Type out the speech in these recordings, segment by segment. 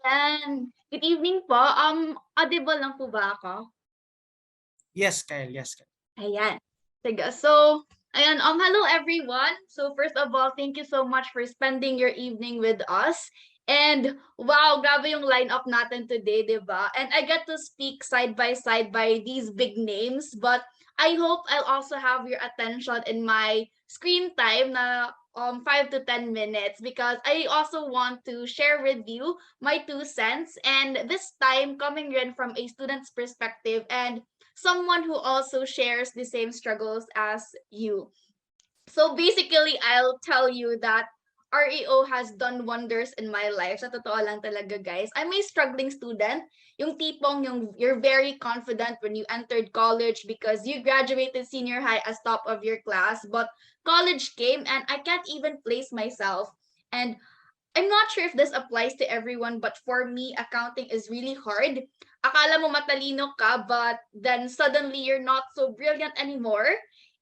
Yan. Good evening po. Audible lang po ba ako? Yes, Kyle. Yes, Kyle. Ayan. Sige. So, ayan. Hello everyone. So, first of all, thank you so much for spending your evening with us. And wow, grabe yung lineup natin today, di ba? And I get to speak side by these big names, but I hope I'll also have your attention in my screen time na 5 to 10 minutes because I also want to share with you my 2 cents, and this time coming in from a student's perspective and someone who also shares the same struggles as you. So basically, I'll tell you that REO has done wonders in my life. Sa totoo lang talaga, guys. I'm a struggling student. Yung tipong you're very confident when you entered college because you graduated senior high as top of your class. But college came and I can't even place myself. And I'm not sure if this applies to everyone, but for me, accounting is really hard. Akala mo matalino ka, but then suddenly you're not so brilliant anymore.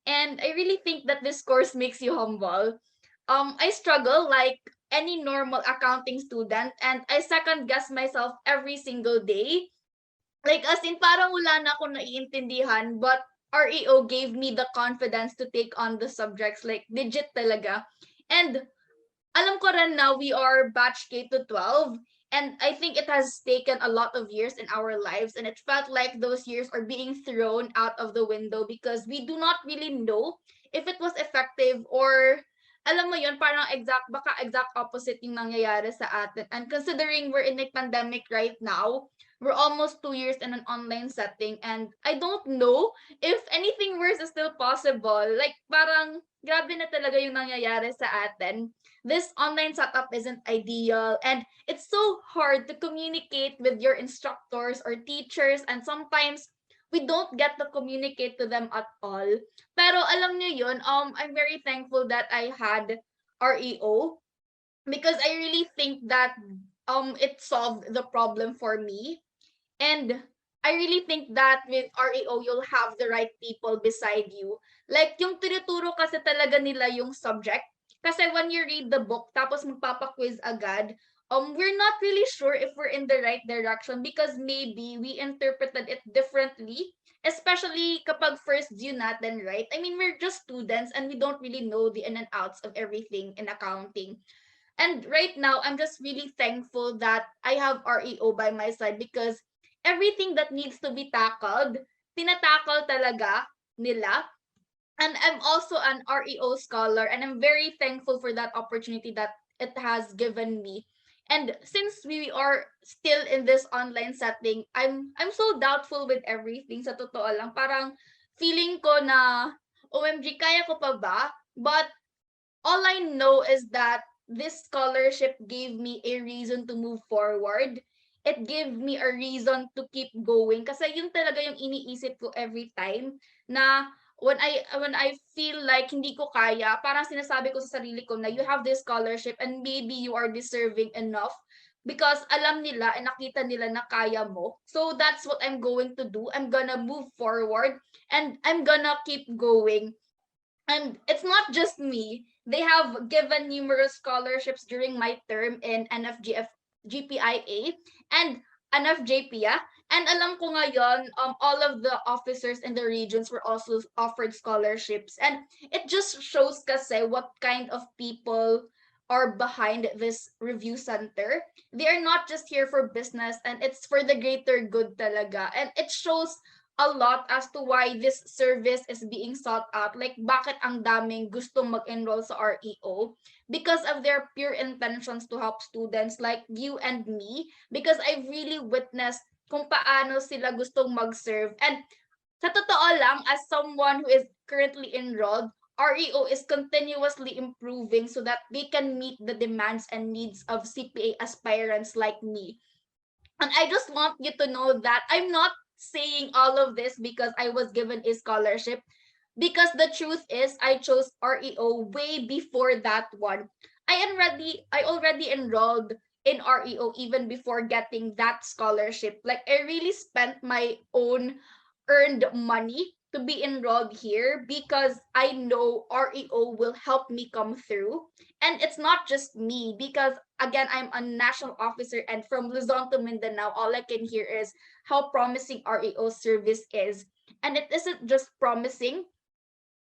And I really think that this course makes you humble. I struggle like any normal accounting student, and I second guess myself every single day. Like as in parang wala na akong naiintindihan, but REO gave me the confidence to take on the subjects like legit talaga. And alam ko rin na we are batch K to 12, and I think it has taken a lot of years in our lives, and it felt like those years are being thrown out of the window because we do not really know if it was effective or alam mo yun, parang baka exact opposite yung nangyayari sa atin. And considering we're in a pandemic right now, we're almost 2 years in an online setting, and I don't know if anything worse is still possible. Like parang grabe na talaga yung nangyayari sa atin. This online setup isn't ideal, and it's so hard to communicate with your instructors or teachers, and sometimes we don't get to communicate to them at all. Pero alam niyo yun, I'm very thankful that I had REO because I really think that it solved the problem for me. And I really think that with REO, you'll have the right people beside you. Like, yung tinuturo kasi talaga nila yung subject. Kasi when you read the book, tapos magpapa-quiz agad, we're not really sure if we're in the right direction because maybe we interpreted it differently, especially kapag first view natin, right? I mean, we're just students and we don't really know the in and outs of everything in accounting. And right now, I'm just really thankful that I have REO by my side because everything that needs to be tackled, tinatakal talaga nila. And I'm also an REO scholar, and I'm very thankful for that opportunity that it has given me. And since we are still in this online setting, I'm so doubtful with everything sa totoo lang. Parang feeling ko na OMG, kaya ko pa ba? But all I know is that this scholarship gave me a reason to move forward. It gave me a reason to keep going. Kasi yun talaga yung iniisip ko every time na when I feel like hindi ko kaya, parang sinasabi ko sa sarili ko na you have this scholarship and maybe you are deserving enough because alam nila and nakita nila na kaya mo. So that's what I'm going to do. I'm gonna move forward and I'm gonna keep going. And it's not just me. They have given numerous scholarships during my term in NFGF GPIA and NFJPIA. And alam ko ngayon, all of the officers in the regions were also offered scholarships. And it just shows kasi what kind of people are behind this review center. They are not just here for business, and it's for the greater good talaga. And it shows a lot as to why this service is being sought out. Like, bakit ang daming gustong mag-enroll sa REO? Because of their pure intentions to help students like you and me. Because I've really witnessed kung paano sila gustong mag-serve. And sa totoo lang, as someone who is currently enrolled, REO is continuously improving so that they can meet the demands and needs of CPA aspirants like me. And I just want you to know that I'm not saying all of this because I was given a scholarship. Because the truth is, I chose REO way before that one. I already enrolled in REO even before getting that scholarship. Like I really spent my own earned money to be enrolled here because I know REO will help me come through. And it's not just me because again I'm a national officer and from Luzon to Mindanao all I can hear is how promising REO service is. And it isn't just promising,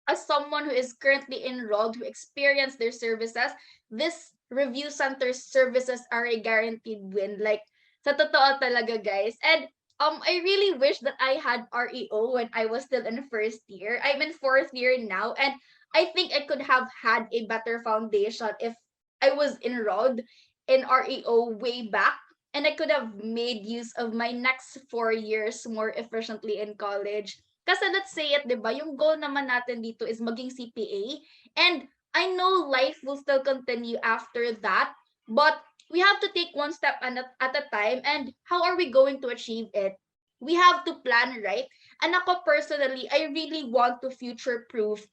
as someone who is currently enrolled who experienced their services, this review center services are a guaranteed win. Like, sa totoo talaga, guys. And I really wish that I had REO when I was still in first year. I'm in fourth year now, and I think I could have had a better foundation if I was enrolled in REO way back. And I could have made use of my next 4 years more efficiently in college. Kasi let's say it, 'di ba? Yung goal naman natin dito is maging CPA, and I know life will still continue after that, but we have to take one step at a time. And how are we going to achieve it? We have to plan, right? And ako personally, I really want to future proof,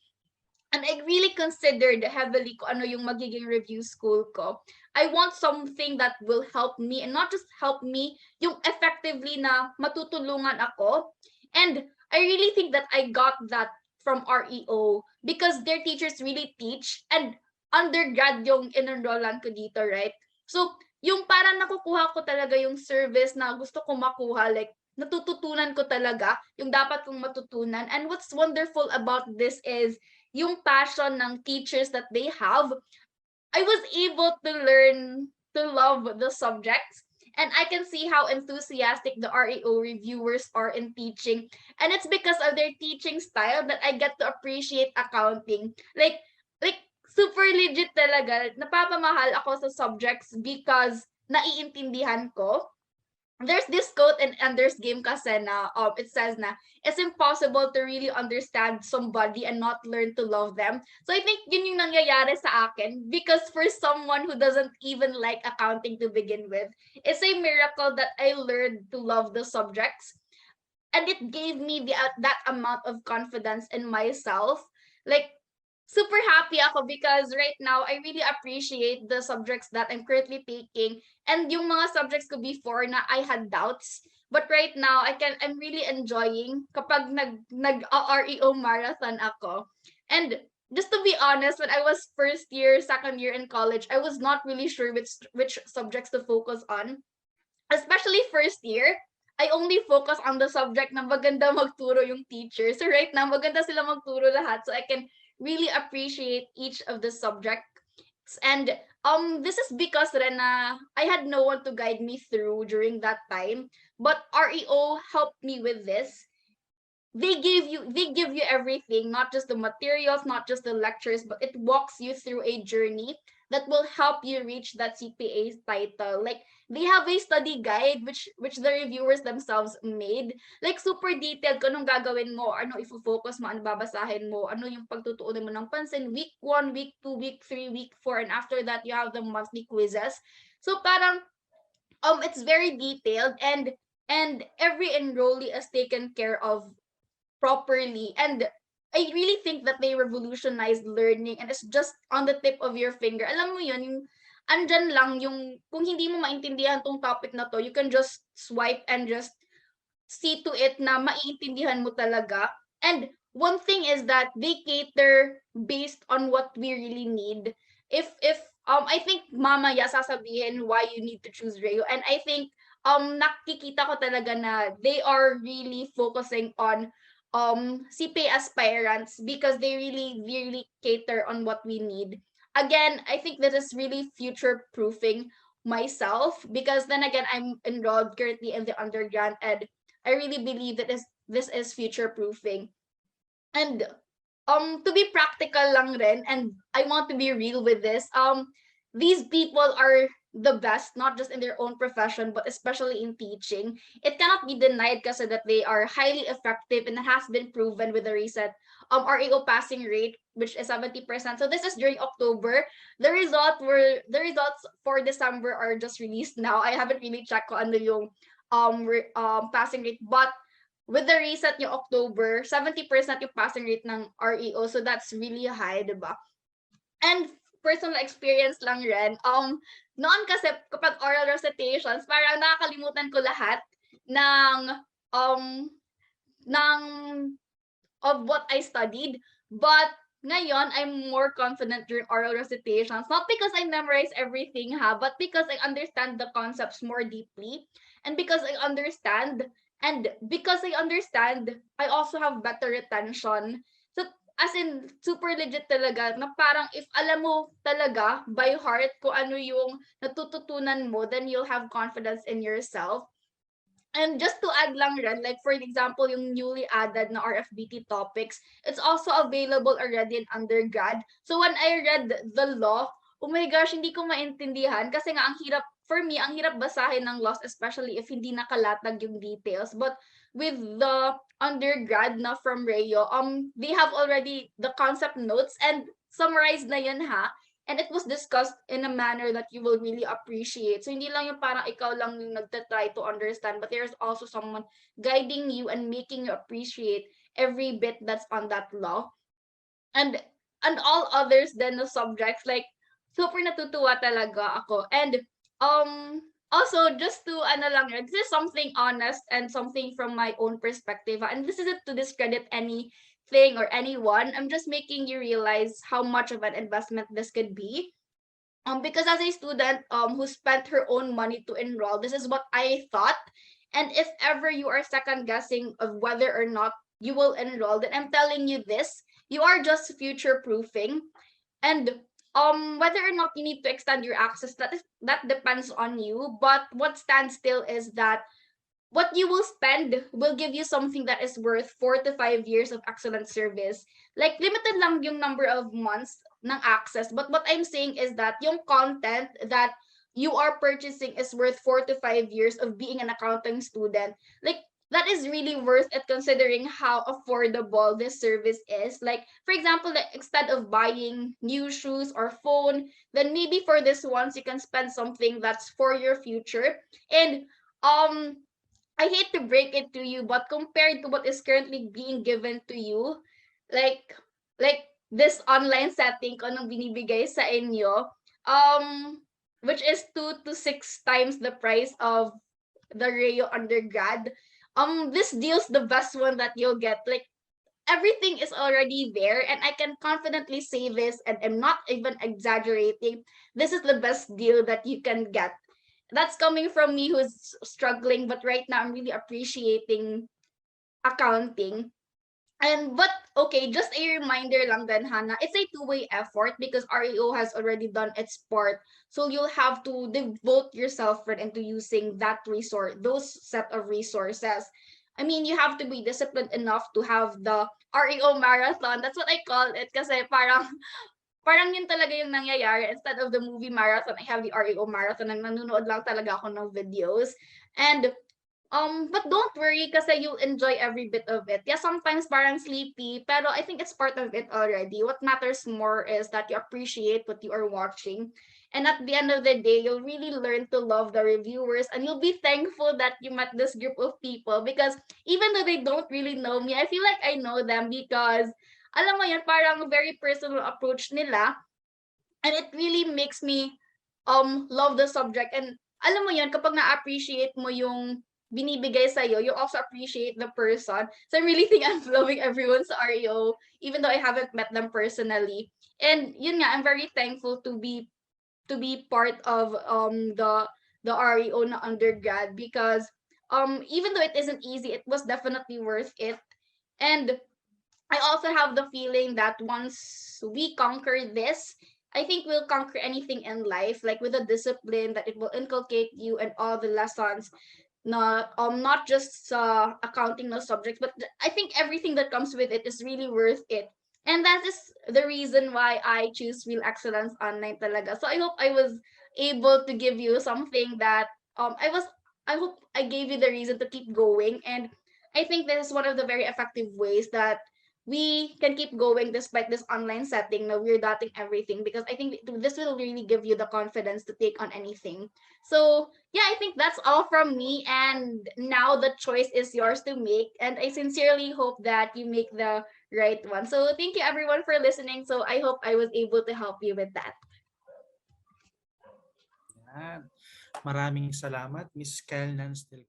and I really considered heavily kung ano yung magiging review school ko. I want something that will help me, and not just help me, yung effectively na matutulungan ako. And I really think that I got that from REO because their teachers really teach, and undergrad yung inenrollan ko dito, right? So, yung parang nakukuha ko talaga yung service na gusto ko makuha, like natututunan ko talaga yung dapat kong matutunan. And what's wonderful about this is yung passion ng teachers that they have. I was able to learn to love the subjects, and I can see how enthusiastic the REO reviewers are in teaching. And it's because of their teaching style that I get to appreciate accounting. Like super legit talaga. Napapamahal ako sa subjects because naiintindihan ko. There's this quote in Ender's Game kasi na it says na it's impossible to really understand somebody and not learn to love them. So I think yun yung nangyayari sa akin because for someone who doesn't even like accounting to begin with, it's a miracle that I learned to love the subjects, and it gave me that amount of confidence in myself. Like super happy ako because right now I really appreciate the subjects that I'm currently taking, and yung mga subjects ko before na I had doubts, but right now I'm really enjoying kapag nag REO marathon ako. And just to be honest, when I was first year, second year in college, I was not really sure which subjects to focus on. Especially first year, I only focus on the subject na maganda magturo yung teacher. So right now, maganda sila magturo lahat. So I can really appreciate each of the subjects. And this is because rin na I had no one to guide me through during that time. But REO helped me with this. They give you everything, not just the materials, not just the lectures, but it walks you through a journey that will help you reach that CPA title. Like they have a study guide which the reviewers themselves made, like super detailed kung anong gagawin mo, ano ifo-focus mo, ano babasahin mo, ano yung pagtutuunan mo ng pansin week 1, week 2, week 3, week 4, and after that you have the monthly quizzes. So parang it's very detailed, and every enrollee is taken care of properly. And I really think that they revolutionized learning, and it's just on the tip of your finger. Alam mo yun, yung andyan lang yung kung hindi mo maintindihan tong topic na to, you can just swipe and just see to it na maiintindihan mo talaga. And one thing is that they cater based on what we really need. If I think mamaya sasabihin why you need to choose Rayo, and I think nakikita ko talaga na they are really focusing on CPA aspirants because they really cater on what we need. Again, I think this is really future proofing myself because then again I'm enrolled currently in the undergrad, and I really believe that this is future proofing. And to be practical lang rin, and I want to be real with this, these people are the best, not just in their own profession, but especially in teaching. It cannot be denied kasi that they are highly effective, and it has been proven with the recent REO passing rate, which is 70%. So this is during October. The results for December are just released now. I haven't really checked kung ano yung passing rate, but with the recent yung October, 70% yung passing rate ng REO. So that's really high, diba? And personal experience lang rin, noon kasi kapag oral recitations, parang nakakalimutan ko lahat ng ng what I studied. But ngayon, I'm more confident during oral recitations, not because I memorize everything, but because I understand the concepts more deeply, and because I understand, I also have better retention. So, as in, super legit talaga, na parang if alam mo talaga by heart kung ano yung natututunan mo, then you'll have confidence in yourself. And just to add lang rin, like for example, yung newly added na RFBT topics, it's also available already in undergrad. So when I read the law, oh my gosh, hindi ko maintindihan kasi nga ang hirap, for me, ang hirap basahin ng laws, especially if hindi nakalatag yung details. But with the undergrad na from Rayo, they have already the concept notes and summarized na yun and it was discussed in a manner that you will really appreciate. So hindi lang yung parang ikaw lang yung nagtatry to understand, but there's also someone guiding you and making you appreciate every bit that's on that law. And all others then the subjects, like super natutuwa talaga ako. And also just to ano lang, this is something honest and something from my own perspective. And this isn't to discredit any thing or anyone. I'm just making you realize how much of an investment this could be. Because as a student who spent her own money to enroll, this is what I thought. And if ever you are second guessing of whether or not you will enroll, then I'm telling you this: you are just future proofing. And whether or not you need to extend your access, that depends on you. But what stands still is that what you will spend will give you something that is worth 4 to 5 years of excellent service. Like, limited lang yung number of months ng access. But what I'm saying is that yung content that you are purchasing is worth 4 to 5 years of being an accounting student. Like, that is really worth it considering how affordable this service is. Like, for example, like, instead of buying new shoes or phone, then maybe for this once you can spend something that's for your future. And um I hate to break it to you, but compared to what is currently being given to you, like like this online setting ko nung binibigay sa inyo, which is 2 to 6 times the price of the Rio undergrad. This deal's the best one that you'll get. Like, everything is already there, and I can confidently say this, and I'm not even exaggerating. This is the best deal that you can get. That's coming from me who's struggling, but right now I'm really appreciating accounting. And but okay, just a reminder lang then, Hannah, it's a two-way effort because REO has already done its part. So you'll have to devote yourself right into using that resource, those set of resources. I mean, you have to be disciplined enough to have the REO marathon. That's what I call it kasi parang yun talaga yung nangyayari. Instead of the movie marathon, I have the REO marathon and nanonood lang talaga ako ng videos. And but don't worry kasi you'll enjoy every bit of it. Yeah, sometimes parang sleepy, pero I think it's part of it already. What matters more is that you appreciate what you are watching. And at the end of the day, you'll really learn to love the reviewers, and you'll be thankful that you met this group of people, because even though they don't really know me, I feel like I know them because alam mo yun, parang very personal approach nila, and it really makes me love the subject. And alam mo yun, kapag na-appreciate mo yung binibigay sa'yo, you also appreciate the person. So I really think I'm loving everyone's REO, even though I haven't met them personally. And yun nga, I'm very thankful to be part of the REO na undergrad, because even though it isn't easy, it was definitely worth it. And I also have the feeling that once we conquer this, I think we'll conquer anything in life, like with the discipline that it will inculcate you and all the lessons. Not just accounting no subjects, but I think everything that comes with it is really worth it. And that is the reason why I choose Real Excellence Online talaga. So I hope I was able to give you something that I hope I gave you the reason to keep going. And I think this is one of the very effective ways that we can keep going despite this online setting. Now we're dotting everything, because I think this will really give you the confidence to take on anything. So yeah, I think that's all from me. And now the choice is yours to make. And I sincerely hope that you make the right one. So thank you everyone for listening. So I hope I was able to help you with that. Yan. Maraming salamat, Miss Kyle Nanstel.